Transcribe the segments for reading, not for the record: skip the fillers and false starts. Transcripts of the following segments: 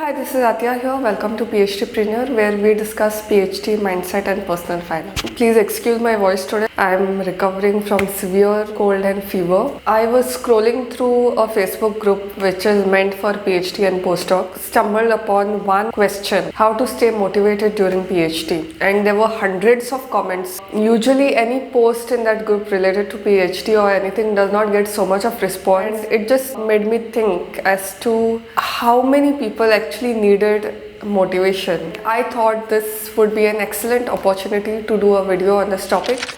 Hi, this is Aatiya here. Welcome to PhDpreneur, where we discuss PhD mindset and personal finance. Please excuse my voice today. I'm recovering from severe cold and fever. I was scrolling through a Facebook group which is meant for PhD and postdocs, stumbled upon one question: how to stay motivated during PhD? And there were hundreds of comments. Usually, any post in that group related to PhD or anything does not get so much of response. It just made me think as to how many people actually needed motivation. I thought this would be an excellent opportunity to do a video on this topic.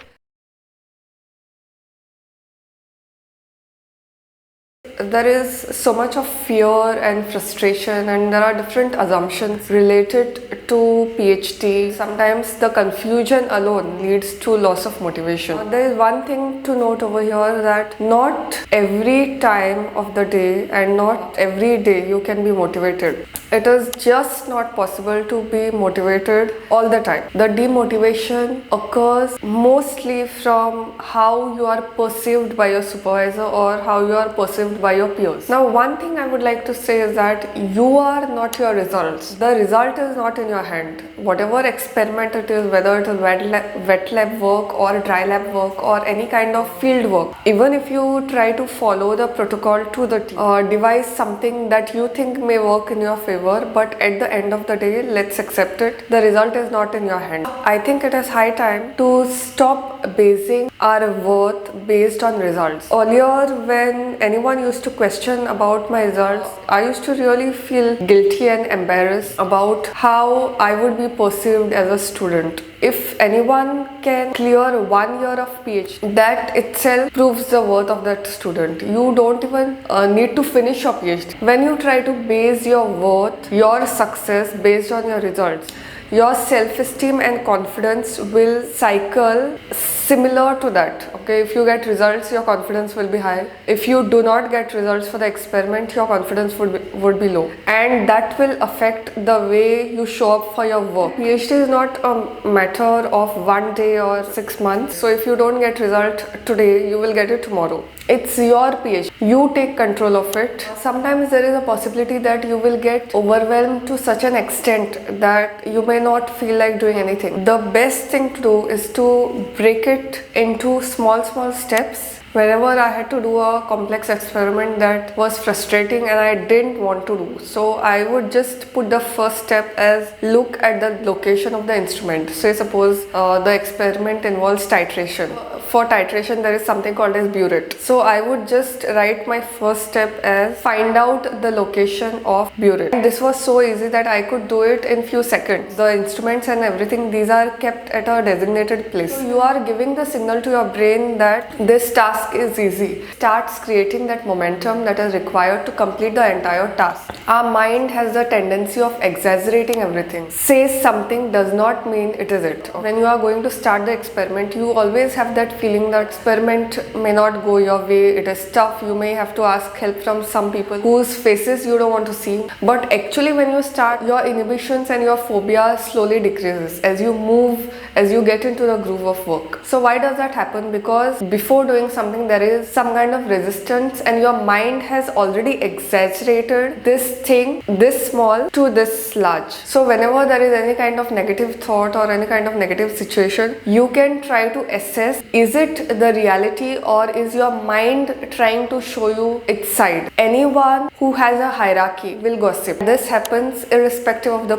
There is so much of fear and frustration, and there are different assumptions related to PhD. Sometimes the confusion alone leads to loss of motivation. There is one thing to note over here, that not every time of the day and not every day you can be motivated. It is just not possible to be motivated all the time. The demotivation occurs mostly from how you are perceived by your supervisor or how you are perceived by your peers. Now, one thing I would like to say is that you are not your results. The result is not in your hand. Whatever experiment it is, whether it is wet lab work or dry lab work or any kind of field work, even if you try to follow the protocol to the T, devise something that you think may work in your favor, but at the end of the day, let's accept it, the result is not in your hand. I think it is high time to stop basing our worth based on results. Earlier, when anyone used to question about my results, I used to really feel guilty and embarrassed about how I would be perceived as a student. If anyone can clear 1 year of PhD, that itself proves the worth of that student. You don't even need to finish your PhD. When you try to base your worth, your success based on your results, your self-esteem and confidence will cycle similar to that. Okay, if you get results, your confidence will be high. If you do not get results for the experiment, your confidence would be low, and that will affect the way you show up for your work. PhD is not a matter of 1 day or 6 months. So if you don't get result today, you will get it tomorrow. It's your PhD. You take control of it. Sometimes there is a possibility that you will get overwhelmed to such an extent that you may not feel like doing anything. The best thing to do is to break it into small steps. Whenever I had to do a complex experiment that was frustrating and I didn't want to do, so I would just put the first step as look at the location of the instrument. Say suppose the experiment involves titration. For titration, there is something called as burette. So I would just write my first step as find out the location of burette. And this was so easy that I could do it in few seconds. The instruments and everything, these are kept at a designated place. So you are giving the signal to your brain that this task is easy. Starts creating that momentum that is required to complete the entire task. Our mind has the tendency of exaggerating everything. Say something does not mean it is it. When you are going to start the experiment, you always have that feeling that experiment may not go your way, it is tough, you may have to ask help from some people whose faces you don't want to see. But actually when you start, your inhibitions and your phobia slowly decreases as you move, as you get into the groove of work. So why does that happen? Because before doing something, there is some kind of resistance and your mind has already exaggerated this thing, this small to this large. So whenever there is any kind of negative thought or any kind of negative situation, you can try to assess, is it the reality or is your mind trying to show you its side? Anyone who has a hierarchy will gossip. This happens irrespective of the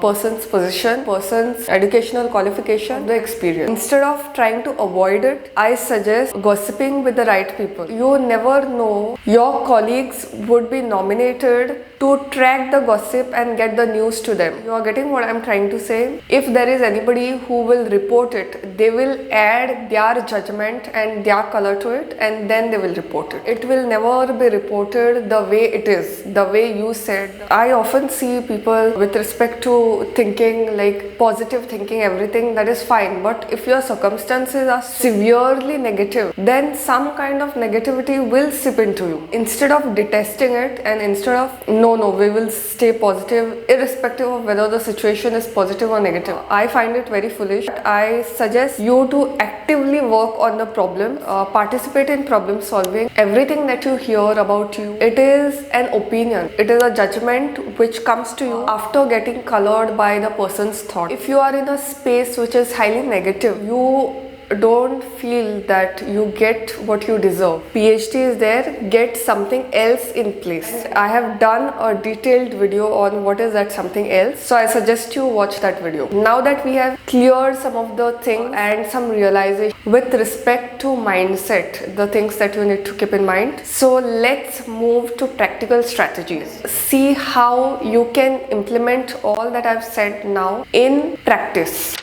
person's position, person's educational qualification, the experience. Instead of trying to avoid it, I suggest gossiping with the right people. You never know, your colleagues would be nominated to track the gossip and get the news to them. You are getting what I'm trying to say? If there is anybody who will report it, they will add their judgment and their color to it, and then they will report it. It will never be reported the way it is, the way you said. I often see people with respect to thinking, like positive thinking, everything, that is fine. But if your circumstances are severely negative, then some kind of negativity will seep into you. Instead of detesting it and instead of no, we will stay positive irrespective of whether the situation is positive or negative, I find it very foolish. I suggest you to actively actively work on the problem, participate in problem solving. Everything that you hear about you, it is an opinion, it is a judgment which comes to you after getting colored by the person's thought. If you are in a space which is highly negative, you don't feel that you get what you deserve. PhD is there, get something else in place. I have done a detailed video on what is that something else, so I suggest you watch that video. Now that we have cleared some of the things and some realization with respect to mindset, the things that you need to keep in mind, so let's move to practical strategies. See how you can implement all that I've said now in practice.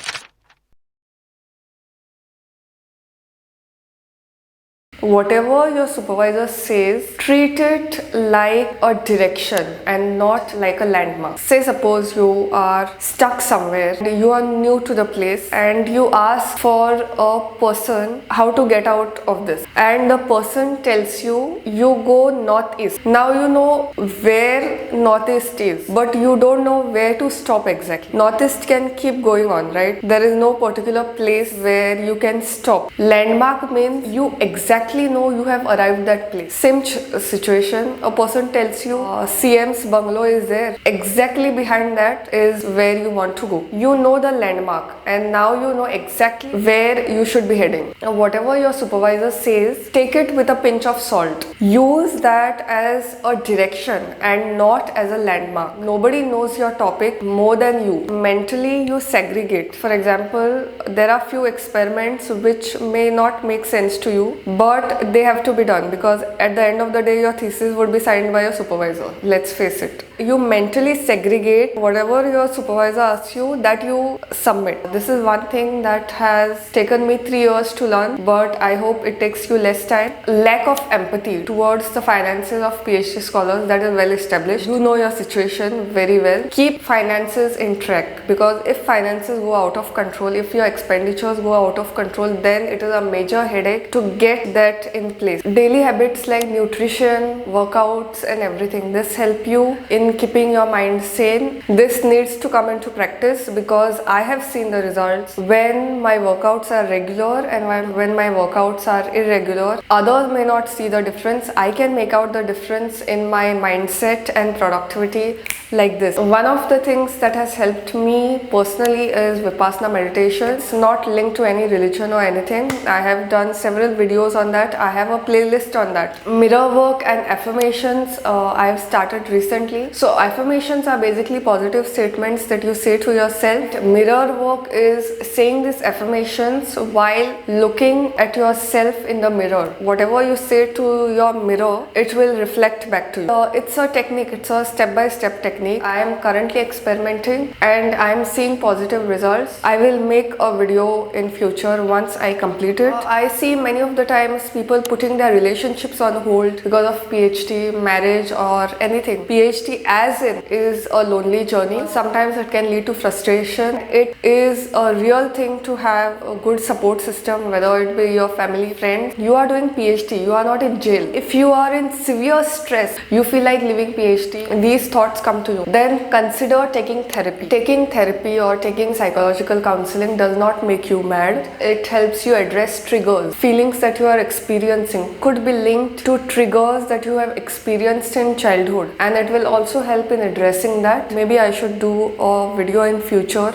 Whatever your supervisor says, treat it like a direction and not like a landmark. Say suppose you are stuck somewhere, you are new to the place and you ask for a person how to get out of this, and the person tells you, you go northeast. Now you know where northeast is, but you don't know where to stop exactly. Northeast can keep going on, right? There is no particular place where you can stop. Landmark means you exactly know you have arrived that place. Same situation, a person tells you CM's bungalow is there. Exactly behind that is where you want to go. You know the landmark and now you know exactly where you should be heading. Now, whatever your supervisor says, take it with a pinch of salt. Use that as a direction and not as a landmark. Nobody knows your topic more than you. Mentally, you segregate. For example, there are few experiments which may not make sense to you, but they have to be done because at the end of the day your thesis would be signed by your supervisor. Let's face it. You mentally segregate whatever your supervisor asks you, that you submit. This is one thing that has taken me 3 years to learn, but I hope it takes you less time. Lack of empathy towards the finances of PhD scholars, that is well established. You know your situation very well. Keep finances in track, because if finances go out of control, if your expenditures go out of control, then it is a major headache to get that in place. Daily habits like nutrition, workouts and everything, this help you in keeping your mind sane. This needs to come into practice because I have seen the results when my workouts are regular and when my workouts are irregular. Others may not see the difference. I can make out the difference in my mindset and productivity like this. One of the things that has helped me personally is Vipassana meditation. It's not linked to any religion or anything. I have done several videos on that. I have a playlist on that. Mirror work and affirmations I have started recently. So affirmations are basically positive statements that you say to yourself. Mirror work is saying these affirmations while looking at yourself in the mirror. Whatever you say to your mirror, it will reflect back to you. It's a technique. It's a step-by-step technique. I am currently experimenting and I am seeing positive results. I will make a video in future once I complete it. I see many of the times people putting their relationships on hold because of PhD, marriage or anything. PhD as in is a lonely journey. Sometimes it can lead to frustration. It is a real thing to have a good support system, whether it be your family, friends. You are doing PhD, you are not in jail. If you are in severe stress, you feel like leaving PhD, these thoughts come to you, then consider taking therapy. Taking therapy or taking psychological counseling does not make you mad. It helps you address triggers. Feelings that you are experiencing could be linked to triggers that you have experienced in childhood, and it will also help in addressing that. Maybe I should do a video in future.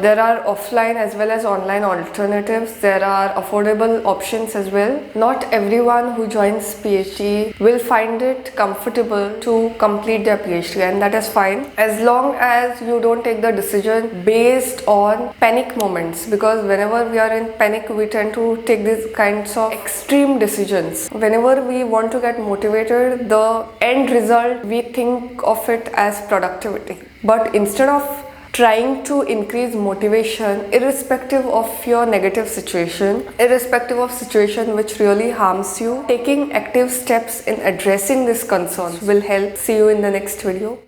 There are offline as well as online alternatives. There are affordable options as well. Not everyone who joins PhD will find it comfortable to complete their PhD, and that is fine as long as you don't take the decision based on panic moments, because whenever we are in panic we tend to take these kinds of extreme decisions. Whenever we want to get motivated, the end result we think of it as productivity, but instead of trying to increase motivation irrespective of your negative situation, irrespective of situation which really harms you, taking active steps in addressing these concerns will help. See you in the next video.